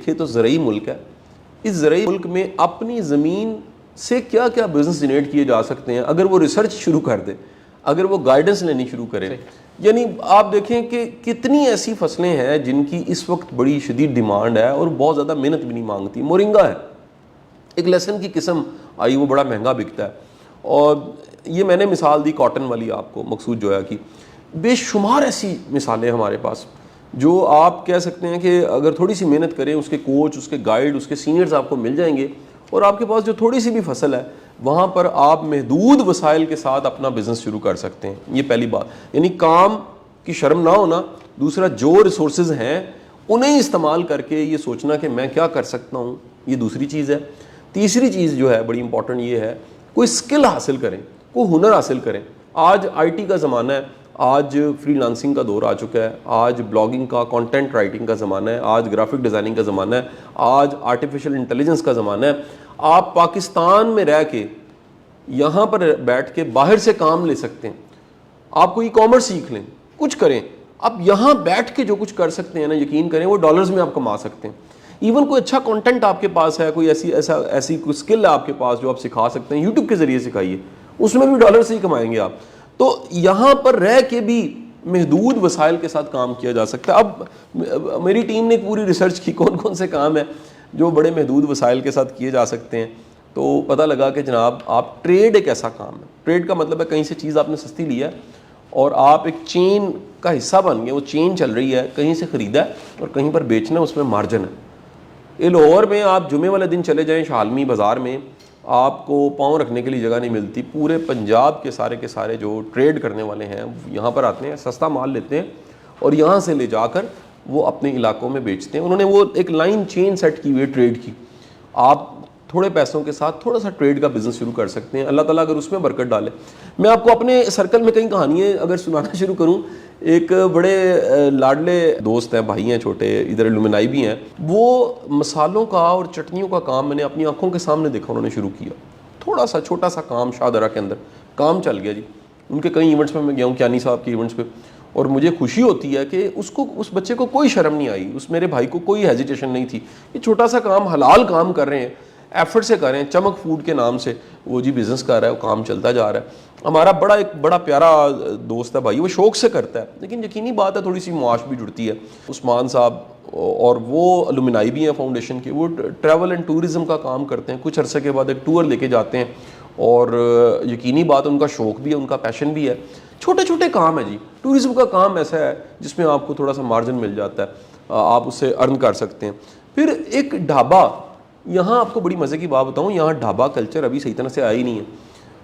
دیکھے تو زرعی ملک ہے. اس زرعی ملک میں اپنی زمین سے کیا کیا بزنس جنریٹ کیے جا سکتے ہیں اگر وہ ریسرچ شروع کر دے, اگر وہ گائیڈنس لینی شروع کرے. یعنی آپ دیکھیں کہ کتنی ایسی فصلیں ہیں جن کی اس وقت بڑی شدید ڈیمانڈ ہے اور بہت زیادہ محنت بھی نہیں مانگتی. مورنگا ہے, ایک لہسن کی قسم آئی, وہ بڑا مہنگا بکتا ہے. اور یہ میں نے مثال دی کاٹن والی آپ کو, مقصود جویا کی. بے شمار ایسی مثالیں ہمارے پاس جو آپ کہہ سکتے ہیں کہ اگر تھوڑی سی محنت کریں, اس کے کوچ, اس کے گائیڈ, اس کے سینئرز آپ کو مل جائیں گے, اور آپ کے پاس جو تھوڑی سی بھی فصل ہے وہاں پر آپ محدود وسائل کے ساتھ اپنا بزنس شروع کر سکتے ہیں. یہ پہلی بات, یعنی کام کی شرم نہ ہونا. دوسرا, جو ریسورسز ہیں انہیں استعمال کر کے یہ سوچنا کہ میں کیا کر سکتا ہوں, یہ دوسری چیز ہے. تیسری چیز جو ہے بڑی امپورٹنٹ یہ ہے, کوئی اسکل حاصل کریں, کوئی ہنر حاصل کریں. آج آئی ٹی کا زمانہ ہے, آج فری لانسنگ کا دور آ چکا ہے, آج بلاگنگ کا, کانٹینٹ رائٹنگ کا زمانہ ہے, آج گرافک ڈیزائننگ کا زمانہ ہے, آج آرٹیفیشل انٹیلیجنس کا زمانہ ہے. آپ پاکستان میں رہ کے یہاں پر بیٹھ کے باہر سے کام لے سکتے ہیں. آپ کو ای کامرس سیکھ لیں, کچھ کریں, آپ یہاں بیٹھ کے جو کچھ کر سکتے ہیں نا, یقین کریں وہ ڈالرز میں آپ کما سکتے ہیں. ایون کوئی اچھا کانٹینٹ آپ کے پاس ہے, کوئی ایسی کوئی اسکل ہے آپ کے پاس جو آپ سکھا سکتے ہیں, یوٹیوب کے ذریعے سکھائیے, اس میں بھی ڈالر سے ہی کمائیں گے آپ. تو یہاں پر رہ کے بھی محدود وسائل کے ساتھ کام کیا جا سکتا ہے. اب میری ٹیم نے ایک پوری ریسرچ کی کون کون سے کام ہیں جو بڑے محدود وسائل کے ساتھ کیے جا سکتے ہیں. تو پتہ لگا کہ جناب آپ ٹریڈ ایک ایسا کام ہے, ٹریڈ کا مطلب ہے کہیں سے چیز آپ نے سستی لی ہے اور آپ ایک چین کا حصہ بن گئے, وہ چین چل رہی ہے, کہیں سے خریدا ہے اور کہیں پر بیچنا ہے, اس میں مارجن ہے. یہ لاہور میں آپ جمعے والے دن چلے جائیں شالمی بازار میں, آپ کو پاؤں رکھنے کے لیے جگہ نہیں ملتی. پورے پنجاب کے سارے جو ٹریڈ کرنے والے ہیں یہاں پر آتے ہیں, سستا مال لیتے ہیں اور یہاں سے لے جا کر وہ اپنے علاقوں میں بیچتے ہیں. انہوں نے وہ ایک لائن چین سیٹ کی ہوئی ہے ٹریڈ کی. آپ تھوڑے پیسوں کے ساتھ تھوڑا سا ٹریڈ کا بزنس شروع کر سکتے ہیں, اللہ تعالیٰ اگر اس میں برکت ڈالے. میں آپ کو اپنے سرکل میں کئی کہانیاں اگر سنانا شروع کروں, ایک بڑے لاڈلے دوست ہیں, بھائی ہیں چھوٹے, ادھر الومنائی بھی ہیں, وہ مسالوں کا اور چٹنیوں کا کام میں نے اپنی آنکھوں کے سامنے دیکھا انہوں نے شروع کیا. تھوڑا سا چھوٹا سا کام شاہدرہ کے اندر, کام چل گیا جی. ان کے کئی ایونٹس میں گیا ہوں, کیانی صاحب کے ایونٹس پہ, اور مجھے خوشی ہوتی ہے کہ اس بچے کو کوئی شرم نہیں آئی, اس میرے بھائی کو کوئی ہیزیٹیشن نہیں تھی. یہ چھوٹا سا کام, حلال کام کر رہے ہیں, ایفرٹ سے کر رہے ہیں. چمک فوڈ کے نام سے وہ جی بزنس کر رہا ہے, وہ کام چلتا جا رہا ہے. ہمارا ایک بڑا پیارا دوست ہے بھائی, وہ شوق سے کرتا ہے, لیکن یقینی بات ہے تھوڑی سی معاش بھی جڑتی ہے. عثمان صاحب, اور وہ الومنائی بھی ہیں فاؤنڈیشن کے, وہ ٹریول اینڈ ٹورزم کا کام کرتے ہیں. کچھ عرصے کے بعد ایک ٹور لے کے جاتے ہیں, اور یقینی بات ان کا شوق بھی ہے, ان کا پیشن بھی ہے. چھوٹے چھوٹے کام ہے جی. ٹورزم کا کام ایسا ہے جس میں آپ کو تھوڑا سا مارجن مل جاتا ہے, آپ اس سے ارن کر سکتے ہیں. پھر ایک ڈھابا, یہاں آپ کو بڑی مزے کی بات بتاؤں, یہاں ڈھابا کلچر ابھی صحیح طرح سے آیا ہی نہیں ہے.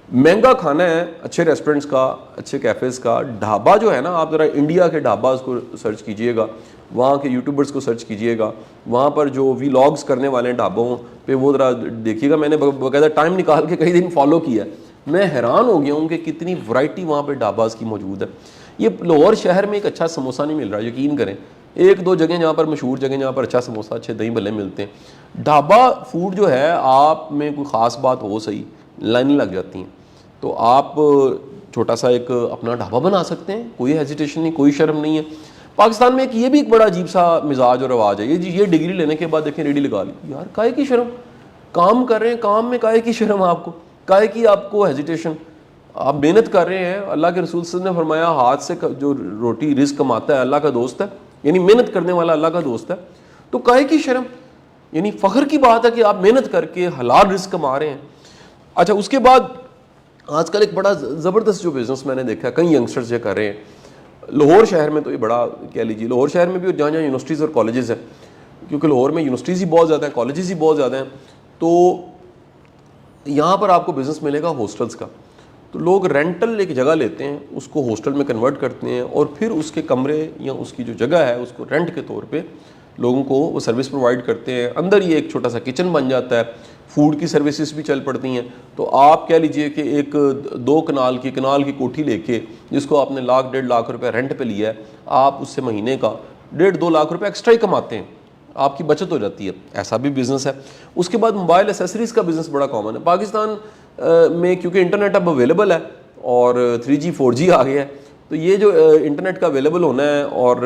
مہنگا کھانا ہے, اچھے ریسٹورنٹس کا, اچھے کیفیز کا. ڈھابا جو ہے نا, آپ ذرا انڈیا کے ڈھاباز کو سرچ کیجئے گا, وہاں کے یوٹیوبرز کو سرچ کیجئے گا, وہاں پر جو ویلاگز کرنے والے ہیں ڈھابوں پہ وہ ذرا دیکھیے گا. میں نے باقاعدہ ٹائم نکال کے کئی دن فالو کیا ہے. میں حیران ہو گیا ہوں کہ کتنی ورائٹی وہاں پہ ڈھاباز کی موجود ہے. یہ لاہور شہر میں ایک اچھا سموسہ نہیں مل رہا, یقین کریں. ایک دو جگہیں جہاں پر مشہور جگہیں جہاں پر اچھا سموسہ, اچھے دہی بھلے ملتے ہیں. ڈھابا فوڈ جو ہے, آپ میں کوئی خاص بات ہو صحیح, لائنیں لگ جاتی ہیں. تو آپ چھوٹا سا ایک اپنا ڈھابا بنا سکتے ہیں, کوئی ہیزیٹیشن نہیں, کوئی شرم نہیں ہے. پاکستان میں یہ بھی ایک بڑا عجیب سا مزاج اور رواج ہے, یہ ڈگری لینے کے بعد دیکھیں ریڈی لگا لی. یار کائے کی شرم, کام کر رہے ہیں, کام میں کائے کی شرم, آپ کو کائے کی آپ کو ہیزیٹیشن. آپ محنت کر رہے ہیں, اللہ کے رسول صلی اللہ علیہ وسلم نے فرمایا ہاتھ سے جو روٹی رزق کماتا ہے اللہ کا دوست ہے, یعنی محنت کرنے والا اللہ کا دوست ہے. تو کائے کی شرم, یعنی فخر کی بات ہے کہ آپ محنت کر کے حلال رزق کما رہے ہیں. اچھا, اس کے بعد آج کل ایک بڑا زبردست جو بزنس میں نے دیکھا ہے, کئی ینگسٹرز یہ کر رہے ہیں. لاہور شہر میں تو یہ بڑا کہہ لیجیے, لاہور شہر میں بھی جہاں جہاں یونیورسٹیز اور کالجز ہیں, کیونکہ لاہور میں یونیورسٹیز ہی بہت زیادہ ہیں, کالجز ہی بہت زیادہ ہیں, تو یہاں پر آپ کو بزنس ملے گا ہاسٹلس کا. تو لوگ رینٹل ایک جگہ لیتے ہیں, اس کو ہاسٹل میں کنورٹ کرتے ہیں, اور پھر اس کے کمرے یا اس کی جو جگہ ہے اس کو رینٹ کے طور پہ لوگوں کو وہ سروس پرووائڈ کرتے ہیں. اندر یہ ایک چھوٹا سا کچن بن جاتا ہے, فوڈ کی سروسز بھی چل پڑتی ہیں. تو آپ کہہ لیجئے کہ ایک 2 کنال کی کوٹھی لے کے, جس کو آپ نے 1.5 لاکھ روپے رینٹ پہ لیا ہے, آپ اس سے مہینے کا 1.5-2 لاکھ روپے ایکسٹرا ہی کماتے ہیں, آپ کی بچت ہو جاتی ہے. ایسا بھی بزنس ہے. اس کے بعد موبائل ایسیسریز کا بزنس بڑا کامن ہے پاکستان میں, کیونکہ انٹرنیٹ اب اویلیبل ہے اور 3G 4G آ گیا ہے, تو یہ جو انٹرنیٹ کا اویلیبل ہونا ہے اور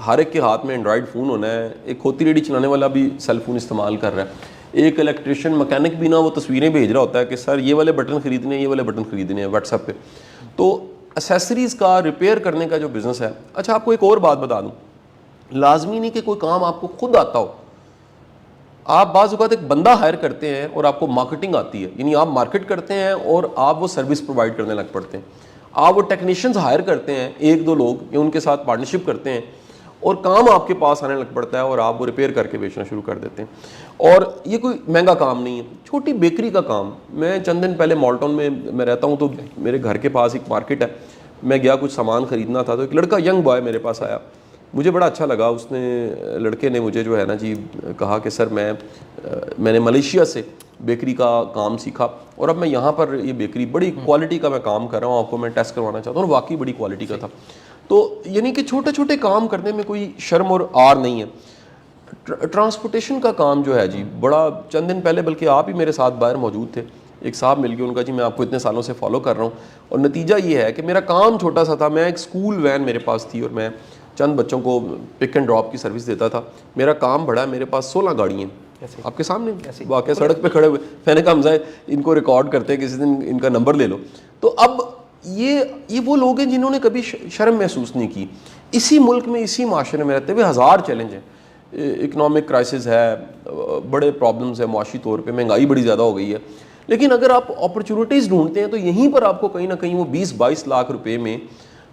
ہر ایک کے ہاتھ میں اینڈرائڈ فون ہونا ہے, ایک کھوتی ریڈی چلانے والا بھی سیل فون استعمال کر رہا ہے, ایک الیکٹریشین مکینک بھی نا وہ تصویریں بھیج رہا ہوتا ہے کہ سر یہ والے بٹن خریدنے ہیں, یہ والے بٹن خریدنے ہیں واٹس ایپ پہ. تو اسیسریز کا ریپیئر کرنے کا جو بزنس ہے. اچھا آپ کو ایک اور بات بتا دوں, لازمی نہیں کہ کوئی کام آپ کو خود آتا ہو. آپ بعض اوقات ایک بندہ ہائر کرتے ہیں اور آپ کو مارکیٹنگ آتی ہے, یعنی آپ مارکیٹ کرتے ہیں اور آپ وہ سروس پرووائڈ کرنے لگ پڑتے ہیں. آپ وہ ٹیکنیشینز ہائر کرتے ہیں, ایک دو لوگ, یا ان کے ساتھ پارٹنرشپ کرتے ہیں اور کام آپ کے پاس آنے لگ پڑتا ہے اور آپ وہ ریپیئر کر کے بیچنا شروع کر دیتے ہیں. اور یہ کوئی مہنگا کام نہیں ہے, چھوٹی بیکری کا کام. میں چند دن پہلے مال ٹاؤن میں رہتا ہوں, تو میرے گھر کے پاس ایک مارکیٹ ہے, میں گیا کچھ سامان خریدنا تھا, تو ایک لڑکا ینگ بوائے میرے پاس آیا, مجھے بڑا اچھا لگا. اس نے لڑکے نے مجھے جو ہے نا جی کہا کہ سر میں نے ملیشیا سے بیکری کا کام سیکھا اور اب میں یہاں پر یہ بیکری بڑی کوالٹی کا میں کام کر رہا ہوں, آپ کو میں ٹیسٹ کروانا چاہتا ہوں, اور واقعی بڑی کوالٹی کا تھا. تو یعنی کہ چھوٹے چھوٹے کام کرنے میں کوئی شرم اور آر نہیں ہے. ٹرانسپورٹیشن کا کام جو ہے جی بڑا, چند دن پہلے بلکہ آپ ہی میرے ساتھ باہر موجود تھے, ایک صاحب مل گئے, ان کا جی میں آپ کو اتنے سالوں سے فالو کر رہا ہوں, اور نتیجہ یہ ہے کہ میرا کام چھوٹا سا تھا. میں ایک اسکول وین میرے پاس تھی اور میں چند بچوں کو پک اینڈ ڈراپ کی سروس دیتا تھا. میرا کام بڑا ہے, میرے پاس 16 گاڑیاں آپ کے سامنے واقعہ سڑک پہ کھڑے ہوئے. میں نے کہا حمزہ ان کو ریکارڈ کرتے ہیں, کسی دن ان کا نمبر لے لو. تو اب یہ وہ لوگ ہیں جنہوں نے کبھی شرم محسوس نہیں کی. اسی ملک میں, اسی معاشرے میں رہتے ہوئے ہزار چیلنج ہیں. اکنامک کرائسس ہے, بڑے پرابلمز ہیں معاشی طور پہ, مہنگائی بڑی زیادہ ہو گئی ہے, لیکن اگر آپ اپرچونیٹیز ڈھونڈتے ہیں تو یہیں پر آپ کو کہیں نہ کہیں وہ 20-22 لاکھ روپے میں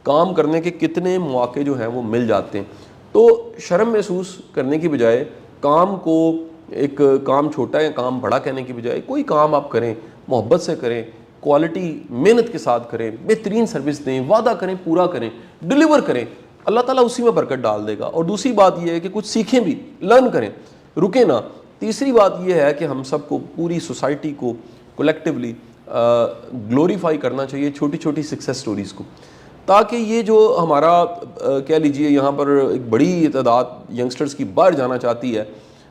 کام کرنے کے کتنے مواقع جو ہیں وہ مل جاتے ہیں. تو شرم محسوس کرنے کی بجائے, کام کو ایک کام چھوٹا ہے کام بڑا کہنے کی بجائے, کوئی کام آپ کریں, محبت سے کریں, کوالٹی محنت کے ساتھ کریں, بہترین سروس دیں, وعدہ کریں, پورا کریں, ڈیلیور کریں, اللہ تعالیٰ اسی میں برکت ڈال دے گا. اور دوسری بات یہ ہے کہ کچھ سیکھیں بھی, لرن کریں, رکیں نہ. تیسری بات یہ ہے کہ ہم سب کو, پوری سوسائٹی کو کولیکٹیولی گلوریفائی کرنا چاہیے چھوٹی چھوٹی سکسیس سٹوریز کو, تاکہ یہ جو ہمارا کہہ لیجئے یہاں پر ایک بڑی تعداد ینگسٹرز کی باہر جانا چاہتی ہے.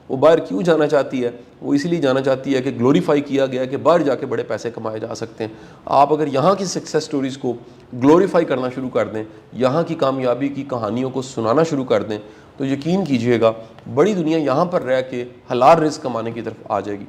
وہ باہر کیوں جانا چاہتی ہے؟ وہ اسی لیے جانا چاہتی ہے کہ گلوریفائی کیا گیا کہ باہر جا کے بڑے پیسے کمائے جا سکتے ہیں. آپ اگر یہاں کی سکسیس سٹوریز کو گلوریفائی کرنا شروع کر دیں, یہاں کی کامیابی کی کہانیوں کو سنانا شروع کر دیں, تو یقین کیجئے گا بڑی دنیا یہاں پر رہ کے حلال رزق کمانے کی طرف آ جائے گی.